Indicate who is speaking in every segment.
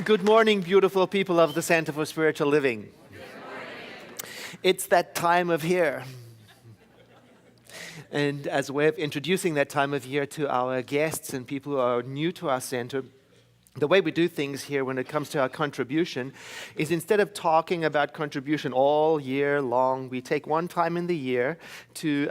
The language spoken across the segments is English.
Speaker 1: Good morning, beautiful people of the Center for Spiritual Living. It's that time of year. And as a way of introducing that time of year to our guests and people who are new to our center, the way we do things here when it comes to our contribution is instead of talking about contribution all year long, we take one time in the year to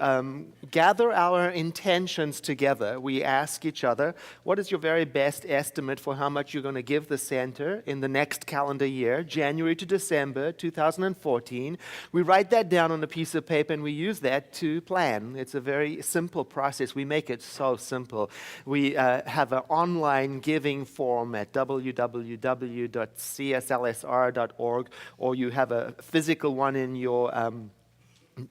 Speaker 1: gather our intentions together. We ask each other, what is your very best estimate for how much you're going to give the center in the next calendar year, January to December 2014? We write that down on a piece of paper and we use that to plan. It's a very simple process. We make it so simple. We have an online giving form at www.cslsr.org, or you have a physical one in your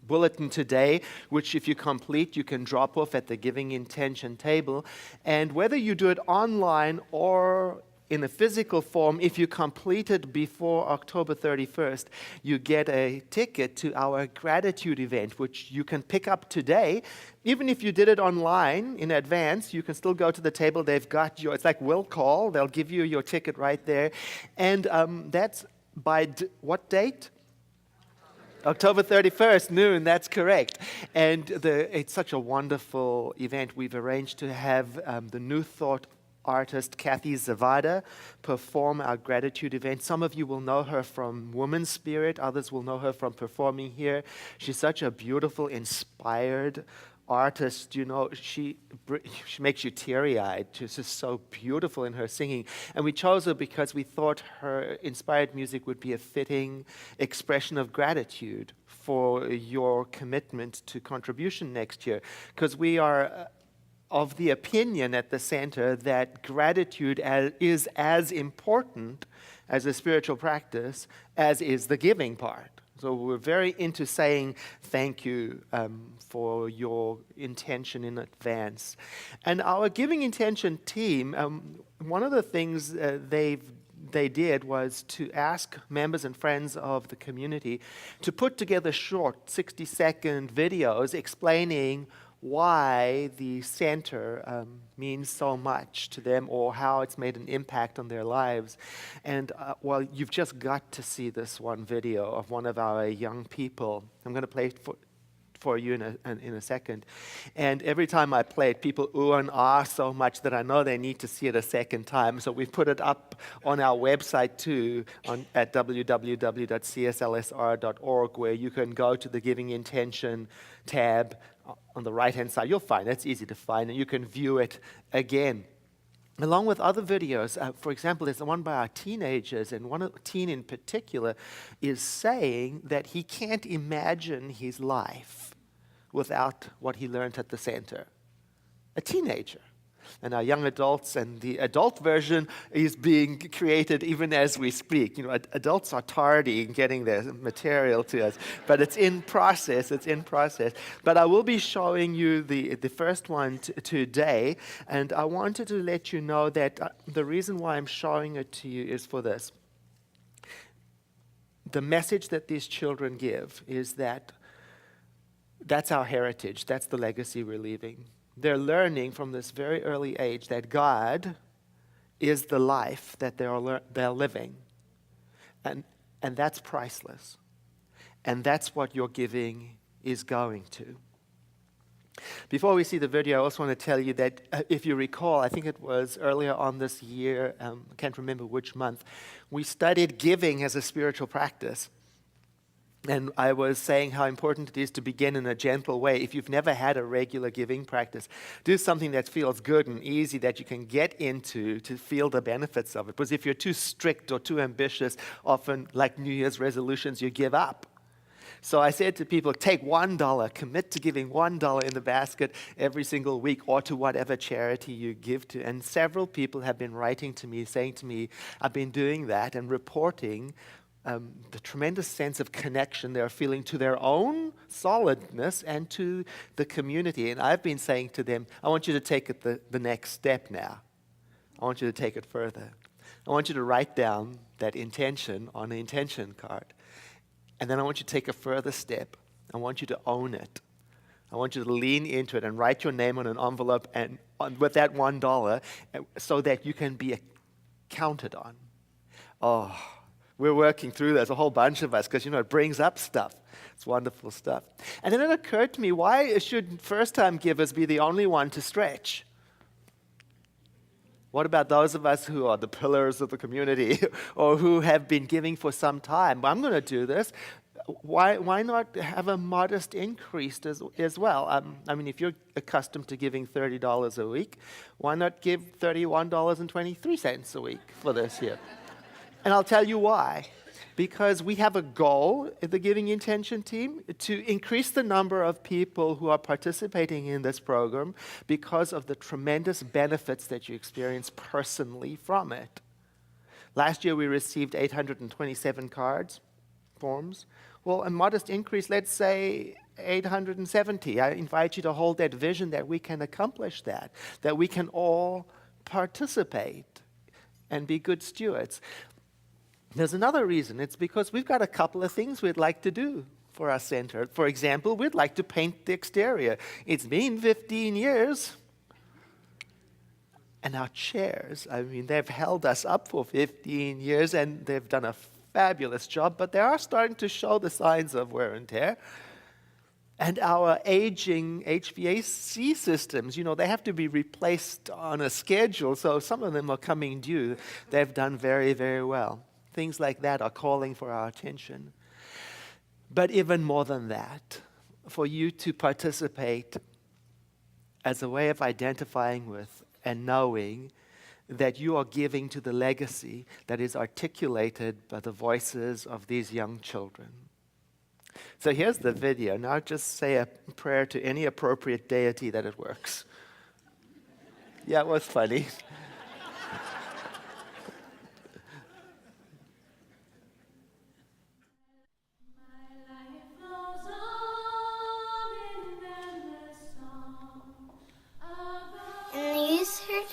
Speaker 1: bulletin today, which if you complete, you can drop off at the giving intention table. And whether you do it online or in a physical form, if you complete it before October 31st, you get a ticket to our gratitude event, which you can pick up today. Even if you did it online in advance, you can still go to the table. They've got your, it's like will call. They'll give you your ticket right there. And that's by what date? October 31st, noon, that's correct. And it's such a wonderful event. We've arranged to have the New Thought artist Kathy Zavada perform our gratitude event. Some of you will know her from Woman's Spirit. Others will know her from performing here. She's such a beautiful, inspired artist. You know, she makes you teary-eyed. She's just so beautiful in her singing. And we chose her because we thought her inspired music would be a fitting expression of gratitude for your commitment to contribution next year. Because we are of the opinion at the center that gratitude is as important as a spiritual practice as is the giving part. So we're very into saying thank you for your intention in advance. And our giving intention team, one of the things they did was to ask members and friends of the community to put together short 60-second videos explaining why the center means so much to them or how it's made an impact on their lives. And well, you've just got to see this one video of one of our young people. I'm going to play it for you in a second. And every time I play it, people ooh and ah so much that I know they need to see it a second time. So we've put it up on our website too, at www.cslsr.org, where you can go to the Giving Intention tab on the right-hand side. You'll find it's easy to find, and you can view it again. Along with other videos, for example, there's the one by our teenagers, and one teen in particular is saying that he can't imagine his life without what he learned at the center. A teenager. And our young adults, and the adult version is being created even as we speak. You know, adults are tardy in getting their material to us, but it's in process, But I will be showing you the first one today, and I wanted to let you know that the reason why I'm showing it to you is for this. The message that these children give is that that's our heritage, that's the legacy we're leaving. They're learning from this very early age that God is the life that they're living. And that's priceless. And that's what your giving is going to. Before we see the video, I also want to tell you that if you recall, I think it was earlier on this year, I can't remember which month, we studied giving as a spiritual practice. And I was saying how important it is to begin in a gentle way. If you've never had a regular giving practice, do something that feels good and easy that you can get into to feel the benefits of it. Because if you're too strict or too ambitious, often like New Year's resolutions, you give up. So I said to people, take $1, commit to giving $1 in the basket every single week or to whatever charity you give to. And several people have been writing to me, saying to me, I've been doing that and reporting the tremendous sense of connection they're feeling to their own solidness and to the community. And I've been saying to them, I want you to take it the next step now. I want you to take it further. I want you to write down that intention on an intention card. And then I want you to take a further step. I want you to own it. I want you to lean into it and write your name on an envelope and with that $1 so that you can be counted on. Oh, we're working through this, a whole bunch of us, because, it brings up stuff. It's wonderful stuff. And then it occurred to me, why should first-time givers be the only one to stretch? What about those of us who are the pillars of the community or who have been giving for some time? Well, I'm going to do this. Why not have a modest increase as well? If you're accustomed to giving $30 a week, why not give $31.23 a week for this year? And I'll tell you why. Because we have a goal at the Giving Intention team to increase the number of people who are participating in this program because of the tremendous benefits that you experience personally from it. Last year we received 827 forms. Well, a modest increase, let's say 870. I invite you to hold that vision that we can accomplish that we can all participate and be good stewards. There's another reason. It's because we've got a couple of things we'd like to do for our center. For example, we'd like to paint the exterior. It's been 15 years. And our chairs, they've held us up for 15 years and they've done a fabulous job, but they are starting to show the signs of wear and tear. And our aging HVAC systems, they have to be replaced on a schedule, so some of them are coming due. They've done very, very well. Things like that are calling for our attention. But even more than that, for you to participate as a way of identifying with and knowing that you are giving to the legacy that is articulated by the voices of these young children. So here's the video. Now just say a prayer to any appropriate deity that it works. Yeah, it was funny.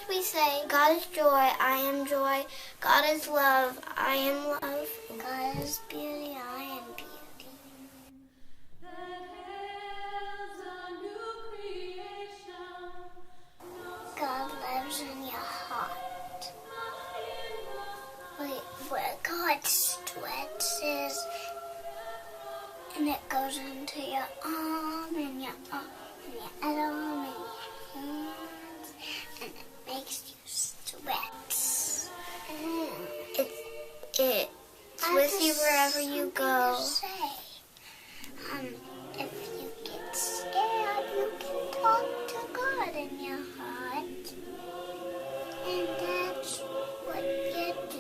Speaker 2: We say, God is joy, I am joy. God is love, I am love. God is beauty, I am beauty. God lives in your heart. Where God stretches, and it goes into your arm, and your arm, and your other arm, and your hands, and it makes you sweat. It's with you wherever you go. If you get scared, you can talk to God in your heart. And that's what you do.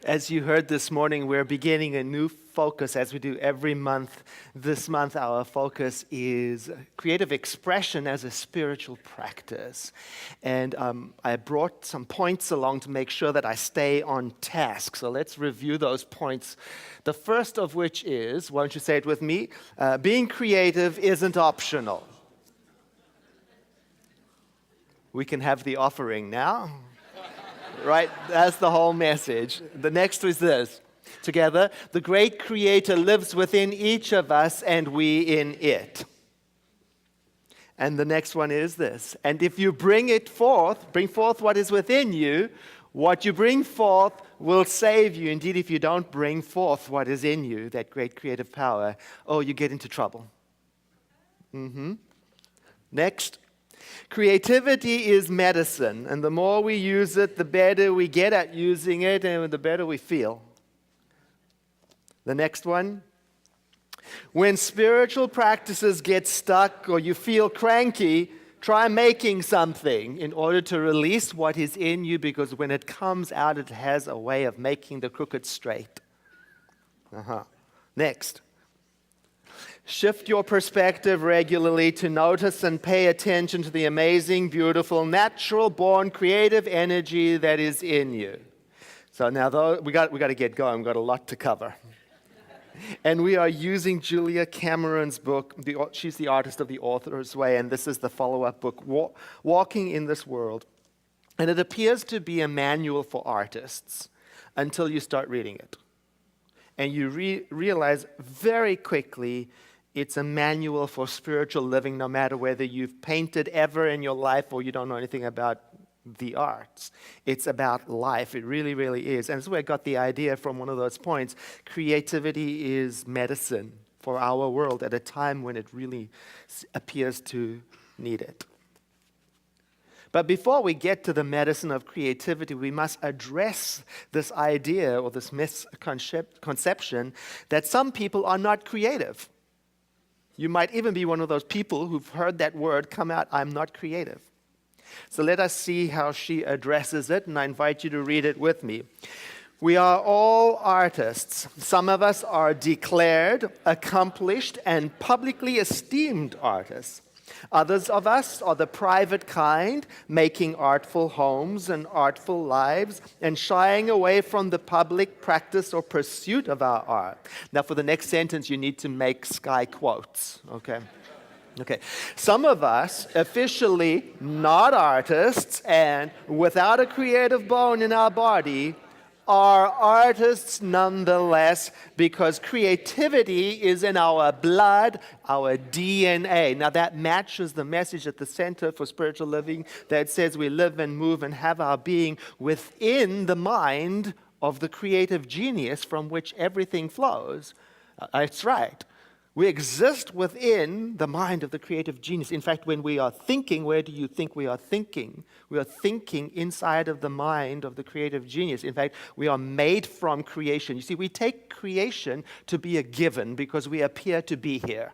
Speaker 1: As you heard this morning, we're beginning a new focus as we do every month. This month, our focus is creative expression as a spiritual practice. And I brought some points along to make sure that I stay on task. So let's review those points. The first of which is, why don't you say it with me? Being creative isn't optional. We can have the offering now. Right? That's the whole message. The next is this. Together, the great Creator lives within each of us and we in it. And the next one is this. And if you bring forth what is within you, what you bring forth will save you. Indeed, if you don't bring forth what is in you, that great creative power, you get into trouble. Next. Creativity is medicine, and the more we use it, the better we get at using it, and the better we feel. The next one. When spiritual practices get stuck or you feel cranky, try making something in order to release what is in you, because when it comes out, it has a way of making the crooked straight. Next. Shift your perspective regularly to notice and pay attention to the amazing, beautiful, natural-born, creative energy that is in you. So now, though, we got to get going. We've got a lot to cover. And we are using Julia Cameron's book. She's the artist of The Author's Way, and this is the follow-up book, Walking in This World. And it appears to be a manual for artists until you start reading it. And you realize very quickly it's a manual for spiritual living, no matter whether you've painted ever in your life or you don't know anything about the arts. It's about life. It really, really is. And that's where I got the idea from one of those points. Creativity is medicine for our world at a time when it really appears to need it. But before we get to the medicine of creativity, we must address this idea or this misconception that some people are not creative. You might even be one of those people who've heard that word come out, I'm not creative. So let us see how she addresses it, and I invite you to read it with me. We are all artists. Some of us are declared, accomplished, and publicly esteemed artists. Others of us are the private kind, making artful homes and artful lives, and shying away from the public practice or pursuit of our art. Now, for the next sentence, you need to make sky quotes, okay? Okay. Some of us, officially not artists, and without a creative bone in our body, are artists nonetheless, because creativity is in our blood, our DNA. Now that matches the message at the Center for Spiritual Living that says we live and move and have our being within the mind of the creative genius from which everything flows. That's right. We exist within the mind of the creative genius. In fact, when we are thinking, where do you think we are thinking? We are thinking inside of the mind of the creative genius. In fact, we are made from creation. You see, we take creation to be a given because we appear to be here.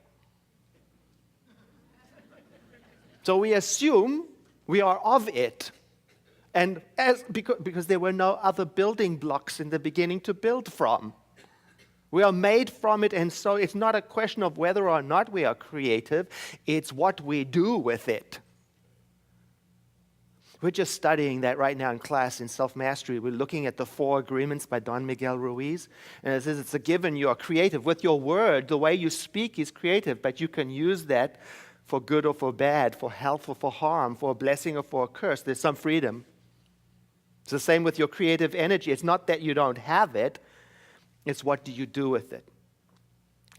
Speaker 1: So we assume we are of it. And because there were no other building blocks in the beginning to build from. We are made from it, and so it's not a question of whether or not we are creative, it's what we do with it. We're just studying that right now in class in self-mastery. We're looking at the 4 agreements by Don Miguel Ruiz, and it says it's a given you are creative. With your word, the way you speak is creative, but you can use that for good or for bad, for health or for harm, for a blessing or for a curse. There's some freedom. It's the same with your creative energy. It's not that you don't have it, it's what do you do with it.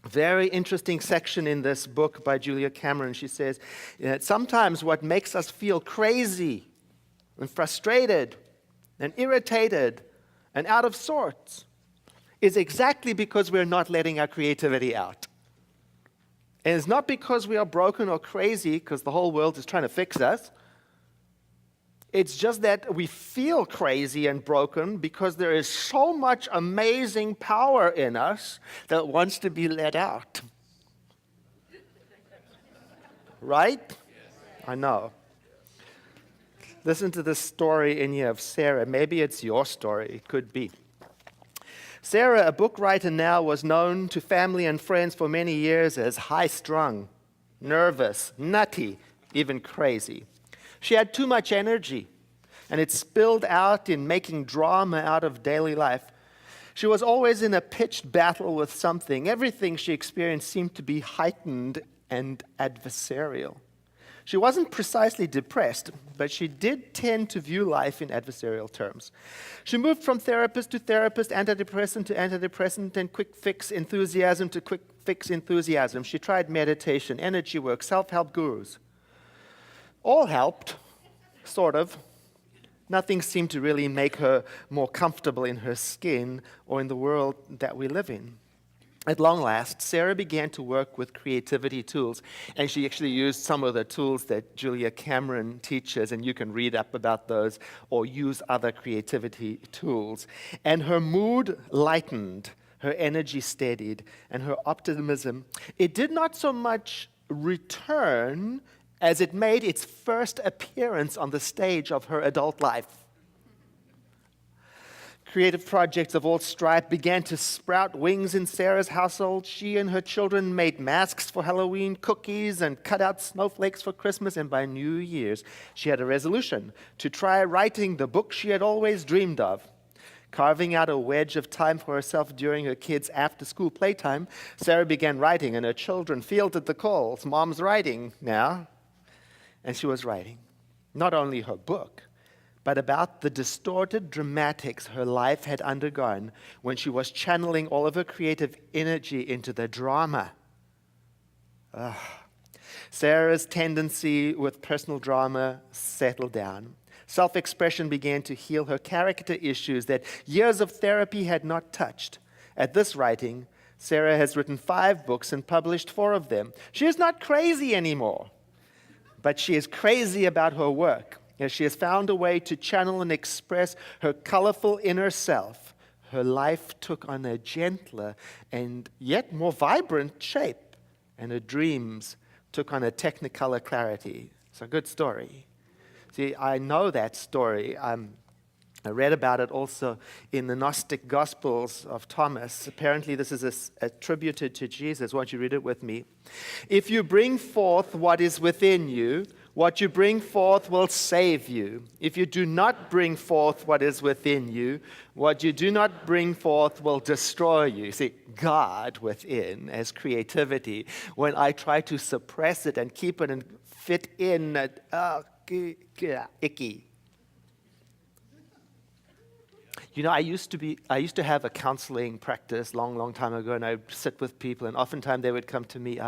Speaker 1: Very interesting section in this book by Julia Cameron. She says, sometimes what makes us feel crazy and frustrated and irritated and out of sorts is exactly because we're not letting our creativity out. And it's not because we are broken or crazy because the whole world is trying to fix us. It's just that we feel crazy and broken because there is so much amazing power in us that wants to be let out. Right? I know. Listen to this story in here of Sarah. Maybe it's your story. It could be. Sarah, a book writer now, was known to family and friends for many years as high-strung, nervous, nutty, even crazy. She had too much energy, and it spilled out in making drama out of daily life. She was always in a pitched battle with something. Everything she experienced seemed to be heightened and adversarial. She wasn't precisely depressed, but she did tend to view life in adversarial terms. She moved from therapist to therapist, antidepressant to antidepressant, and quick fix enthusiasm to quick fix enthusiasm. She tried meditation, energy work, self-help gurus. All helped, sort of. Nothing seemed to really make her more comfortable in her skin or in the world that we live in. At long last, Sarah began to work with creativity tools, and she actually used some of the tools that Julia Cameron teaches, and you can read up about those or use other creativity tools. And her mood lightened, her energy steadied, and her optimism, it did not so much return as it made its first appearance on the stage of her adult life. Creative projects of all stripe began to sprout wings in Sarah's household. She and her children made masks for Halloween, cookies, and cut out snowflakes for Christmas. And by New Year's, she had a resolution to try writing the book she had always dreamed of. Carving out a wedge of time for herself during her kids' after-school playtime, Sarah began writing, and her children fielded the calls. Mom's writing now. And she was writing not only her book, but about the distorted dramatics her life had undergone when she was channeling all of her creative energy into the drama. Sarah's tendency with personal drama settled down. Self-expression began to heal her character issues that years of therapy had not touched. At this writing, Sarah has written 5 books and published 4 of them. She is not crazy anymore, but she is crazy about her work. As she has found a way to channel and express her colorful inner self, her life took on a gentler and yet more vibrant shape, and her dreams took on a technicolor clarity. It's a good story. See, I know that story. I read about it also in the Gnostic Gospels of Thomas. Apparently, this is attributed to Jesus. Won't you read it with me? If you bring forth what is within you, what you bring forth will save you. If you do not bring forth what is within you, what you do not bring forth will destroy you. You see, God within as creativity. When I try to suppress it and keep it and fit in, icky. You know, I used to have a counseling practice long time ago, and I'd sit with people, and oftentimes they would come to me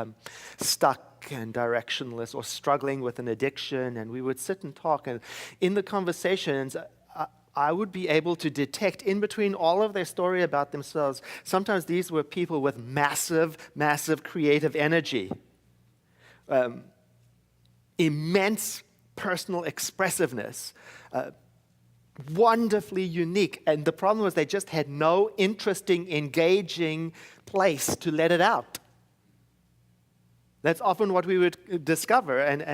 Speaker 1: stuck and directionless or struggling with an addiction, and we would sit and talk, and in the conversations, I would be able to detect in between all of their story about themselves, sometimes these were people with massive creative energy, immense personal expressiveness, wonderfully unique. And the problem was they just had no interesting, engaging place to let it out. That's often what we would discover. And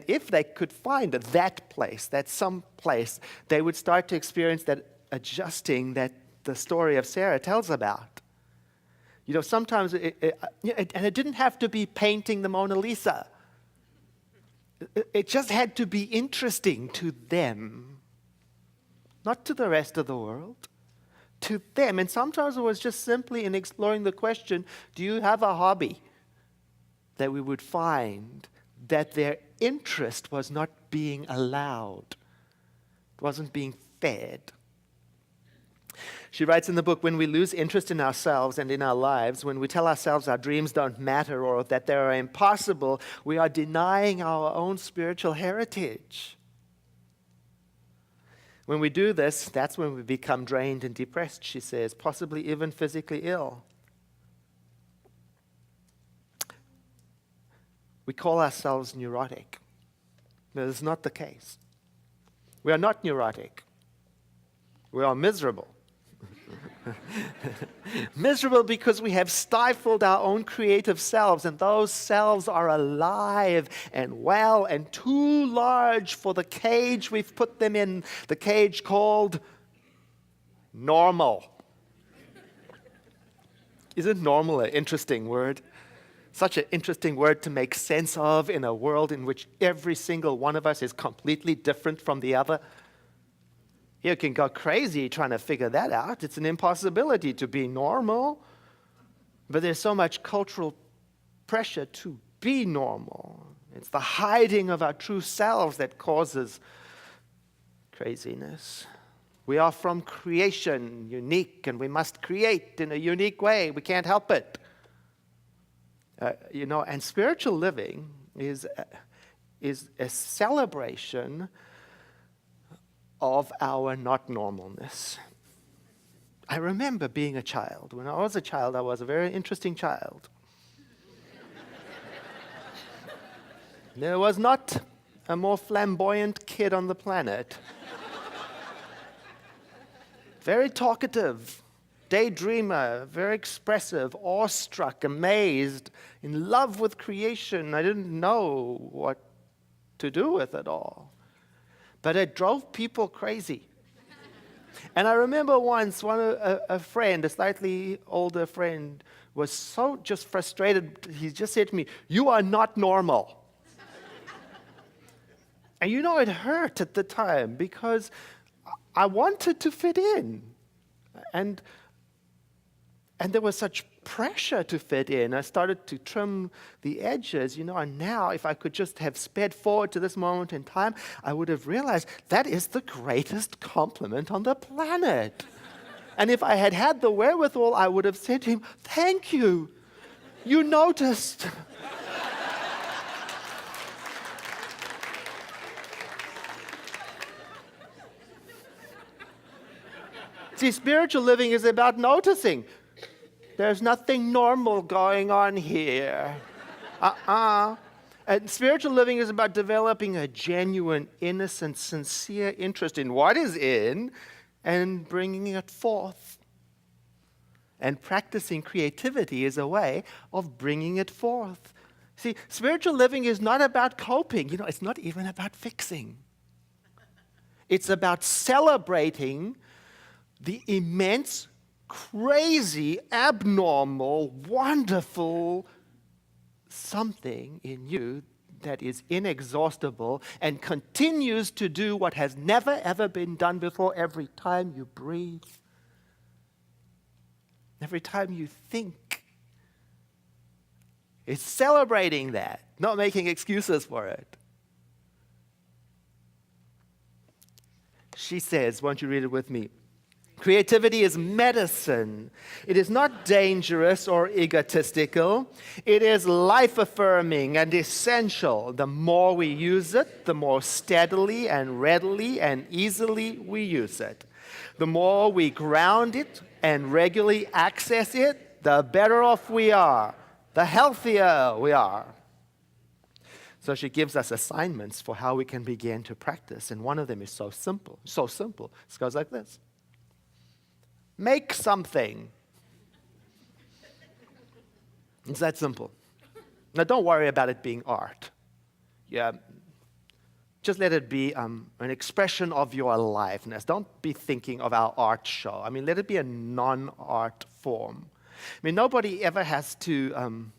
Speaker 1: if they could find that place, that some place, they would start to experience that adjusting that the story of Sarah tells about. You know, sometimes, and it didn't have to be painting the Mona Lisa. It just had to be interesting to them, not to the rest of the world, to them. And sometimes it was just simply in exploring the question, do you have a hobby? That we would find that their interest was not being allowed, it wasn't being fed. She writes in the book, when we lose interest in ourselves and in our lives, when we tell ourselves our dreams don't matter or that they are impossible, we are denying our own spiritual heritage. When we do this, that's when we become drained and depressed, she says, possibly even physically ill. We call ourselves neurotic. That is not the case. We are not neurotic. We are miserable. Miserable because we have stifled our own creative selves, and those selves are alive and well and too large for the cage we've put them in, the cage called normal. Isn't normal an interesting word? Such an interesting word to make sense of in a world in which every single one of us is completely different from the other. You can go crazy trying to figure that out. It's an impossibility to be normal. But there's so much cultural pressure to be normal. It's the hiding of our true selves that causes craziness. We are from creation, unique, and we must create in a unique way. We can't help it. And spiritual living is a celebration of our not normalness. I remember being a child. When I was a child, I was a very interesting child. There was not a more flamboyant kid on the planet. Very talkative, daydreamer, very expressive, awestruck, amazed, in love with creation. I didn't know what to do with it all. But it drove people crazy. And I remember once a friend, a slightly older friend, was so just frustrated. He just said to me, "You are not normal." And it hurt at the time because I wanted to fit in. And there was such pressure to fit in. I started to trim the edges, and now if I could just have sped forward to this moment in time, I would have realized that is the greatest compliment on the planet. And if I had had the wherewithal, I would have said to him, "Thank you. You noticed." See, spiritual living is about noticing. There's nothing normal going on here. And spiritual living is about developing a genuine, innocent, sincere interest in what is in and bringing it forth. And practicing creativity is a way of bringing it forth. See, spiritual living is not about coping. It's not even about fixing. It's about celebrating the immense, crazy, abnormal, wonderful something in you that is inexhaustible and continues to do what has never, ever been done before every time you breathe, every time you think. It's celebrating that, not making excuses for it. She says, won't you read it with me? Creativity is medicine. It is not dangerous or egotistical. It is life-affirming and essential. The more we use it, the more steadily and readily and easily we use it. The more we ground it and regularly access it, the better off we are, the healthier we are. So she gives us assignments for how we can begin to practice, and one of them is so simple. It goes like this. Make something. It's that simple. Now, don't worry about it being art. Just let it be an expression of your aliveness. Don't be thinking of our art show. Let it be a non-art form. Nobody ever has to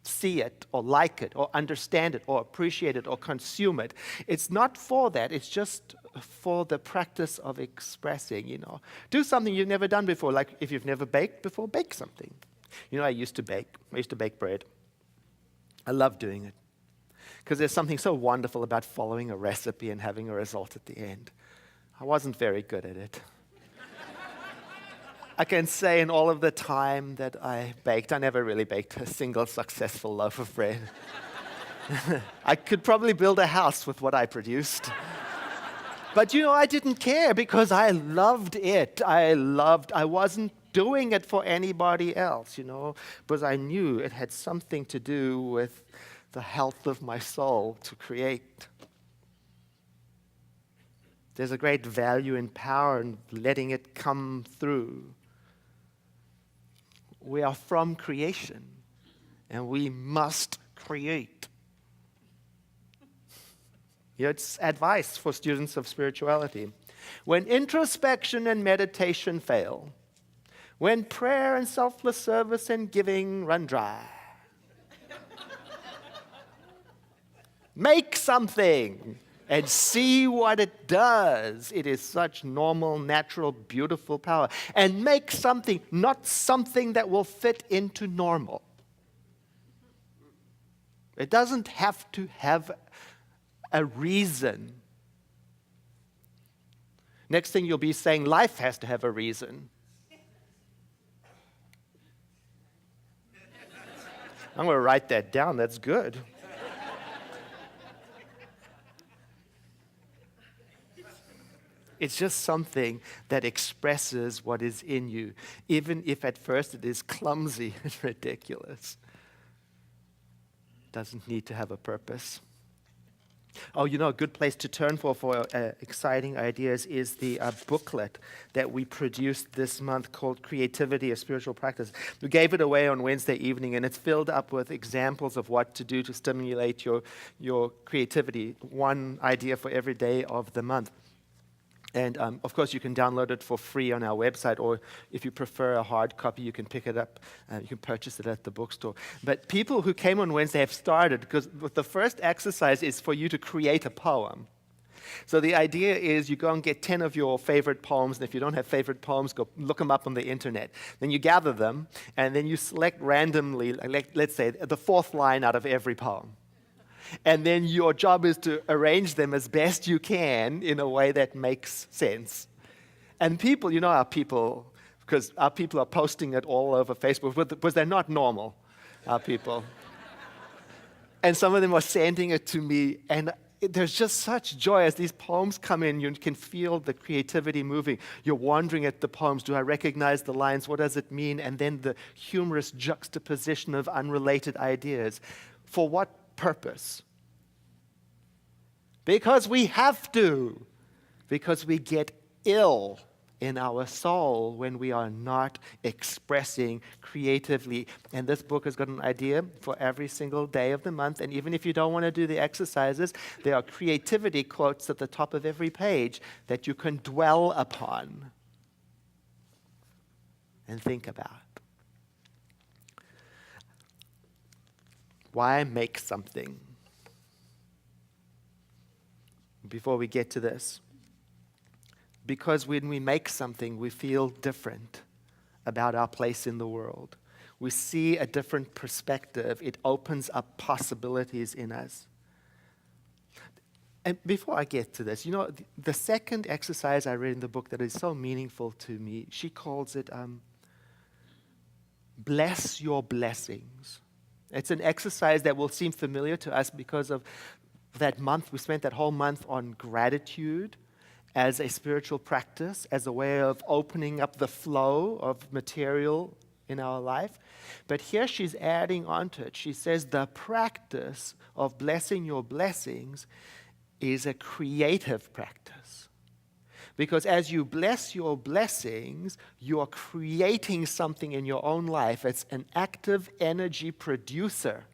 Speaker 1: see it or like it or understand it or appreciate it or consume it. It's not for that. It's just for the practice of expressing, Do something you've never done before. Like if you've never baked before, bake something. I used to bake. I used to bake bread. I love doing it because there's something so wonderful about following a recipe and having a result at the end. I wasn't very good at it. I can say in all of the time that I baked, I never really baked a single successful loaf of bread. I could probably build a house with what I produced. But I didn't care because I loved it. I wasn't doing it for anybody else, because I knew it had something to do with the health of my soul to create. There's a great value and power in letting it come through. We are from creation, and we must create. It's advice for students of spirituality. When introspection and meditation fail, when prayer and selfless service and giving run dry, make something and see what it does. It is such normal, natural, beautiful power. And make something, not something that will fit into normal. It doesn't have to have a reason. Next thing you'll be saying, life has to have a reason. I'm going to write that down. That's good. It's just something that expresses what is in you, even if at first it is clumsy and ridiculous. It doesn't need to have a purpose. Oh, a good place to turn for exciting ideas is the booklet that we produced this month called Creativity, a Spiritual Practice. We gave it away on Wednesday evening, and it's filled up with examples of what to do to stimulate your creativity, one idea for every day of the month. And of course, you can download it for free on our website, or if you prefer a hard copy, you can pick it up. You can purchase it at the bookstore. But people who came on Wednesday have started, because the first exercise is for you to create a poem. So the idea is you go and get 10 of your favorite poems, and if you don't have favorite poems, go look them up on the internet. Then you gather them, and then you select randomly, let's say, the fourth line out of every poem. And then your job is to arrange them as best you can in a way that makes sense. And people, you know our people, because our people are posting it all over Facebook, because they're not normal, our people. And some of them are sending it to me, and there's just such joy as these poems come in. You can feel the creativity moving. You're wondering at the poems. Do I recognize the lines? What does it mean? And then the humorous juxtaposition of unrelated ideas. For what purpose? Because we have to. Because we get ill in our soul when we are not expressing creatively. And this book has got an idea for every single day of the month. And even if you don't want to do the exercises, there are creativity quotes at the top of every page that you can dwell upon and think about. Why make something? Before we get to this, because when we make something, we feel different about our place in the world. We see a different perspective. It opens up possibilities in us. And before I get to this, you know, the second exercise I read in the book that is so meaningful to me, she calls it bless your blessings. It's an exercise that will seem familiar to us because of that month. We spent that whole month on gratitude as a spiritual practice, as a way of opening up the flow of material in our life. But here she's adding on to it. She says the practice of blessing your blessings is a creative practice. Because as you bless your blessings, you are creating something in your own life. It's an active energy producer.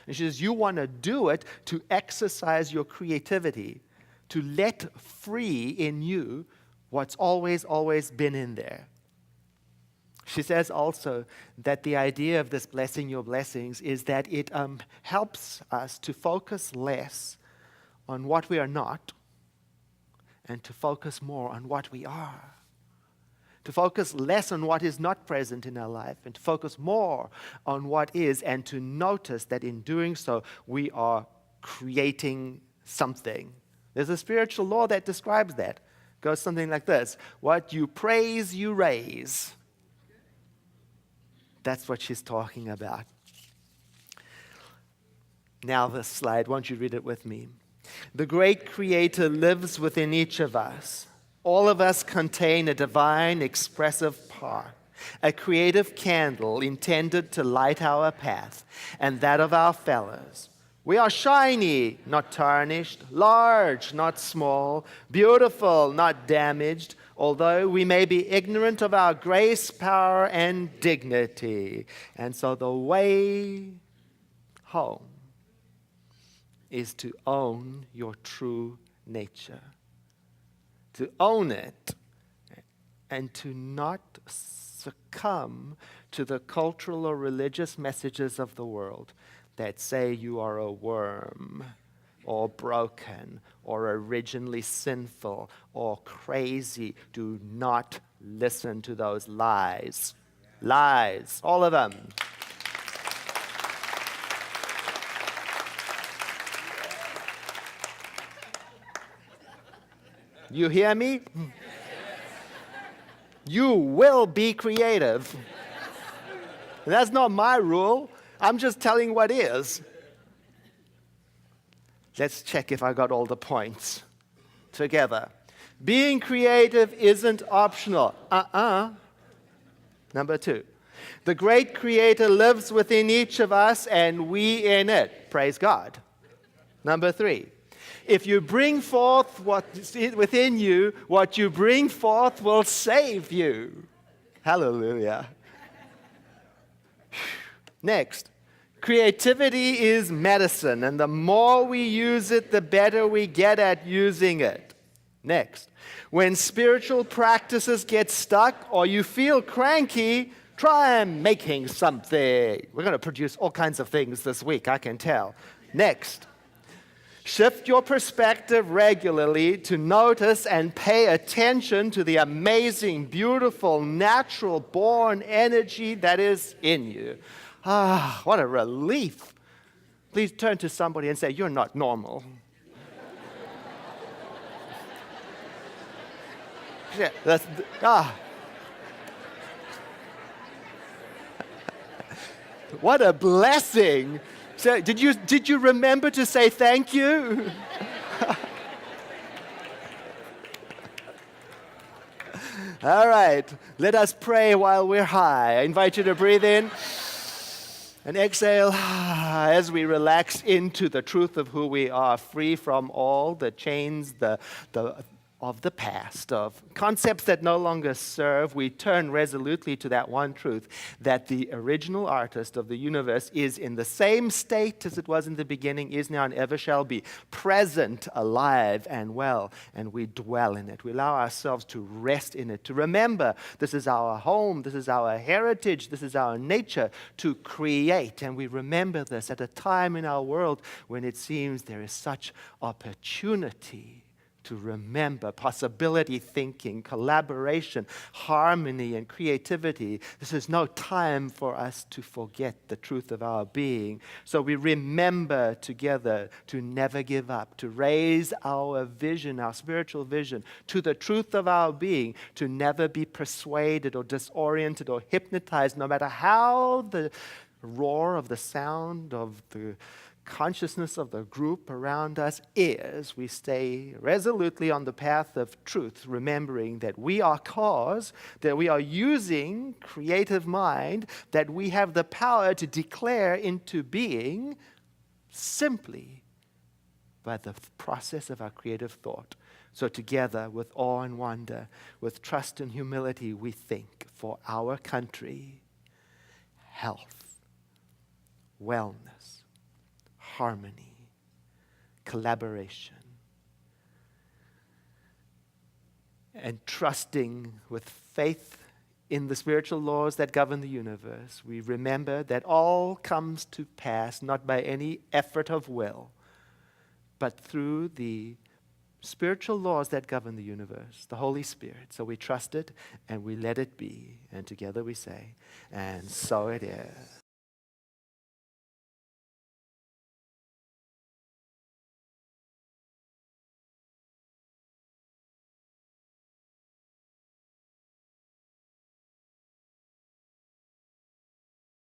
Speaker 1: And she says you want to do it to exercise your creativity, to let free in you what's always been in there. She says also that the idea of this blessing your blessings is that it helps us to focus less on what we are not and to focus more on what we are. To focus less on what is not present in our life and to focus more on what is, and to notice that in doing so, we are creating something. There's a spiritual law that describes that. It goes something like this: what you praise, you raise. That's what she's talking about. Now this slide, won't you read it with me? The great Creator lives within each of us. All of us contain a divine expressive part, a creative candle intended to light our path and that of our fellows. We are shiny, not tarnished, large, not small, beautiful, not damaged, although we may be ignorant of our grace, power, and dignity. And so the way home is to own your true nature. To own it and to not succumb to the cultural or religious messages of the world that say you are a worm or broken or originally sinful or crazy. Do not listen to those lies. Lies, all of them. You hear me? You will be creative. That's not my rule. I'm just telling what is. Let's check if I got all the points together. Being creative isn't optional. Number 2. The great Creator lives within each of us and we in it. Praise God. Number 3. If you bring forth what is within you, what you bring forth will save you. Hallelujah. Next, creativity is medicine, and the more we use it, the better we get at using it. Next, when spiritual practices get stuck or you feel cranky, try making something. We're going to produce all kinds of things this week, I can tell. Next, shift your perspective regularly to notice and pay attention to the amazing, beautiful, natural-born energy that is in you. Ah, what a relief. Please turn to somebody and say, "You're not normal." Yeah, what a blessing. So did you remember to say thank you? All right, let us pray while we're high. I invite you to breathe in and exhale as we relax into the truth of who we are, free from all the chains of the past, of concepts that no longer serve. We turn resolutely to that one truth, that the original artist of the universe is in the same state as it was in the beginning, is now, and ever shall be, present, alive, and well, and we dwell in it. We allow ourselves to rest in it, to remember this is our home, this is our heritage, this is our nature, to create. And we remember this at a time in our world when it seems there is such opportunity to remember possibility thinking, collaboration, harmony, and creativity. This is no time for us to forget the truth of our being. So we remember together to never give up, to raise our vision, our spiritual vision, to the truth of our being, to never be persuaded or disoriented or hypnotized, no matter how the roar of the sound of the consciousness of the group around us is. We stay resolutely on the path of truth, remembering that we are cause, that we are using creative mind, that we have the power to declare into being simply by the process of our creative thought. So together, with awe and wonder, with trust and humility, we think for our country, health, wellness, harmony, collaboration, and trusting with faith in the spiritual laws that govern the universe. We remember that all comes to pass not by any effort of will, but through the spiritual laws that govern the universe, the Holy Spirit. So we trust it and we let it be. And together we say, and so it is.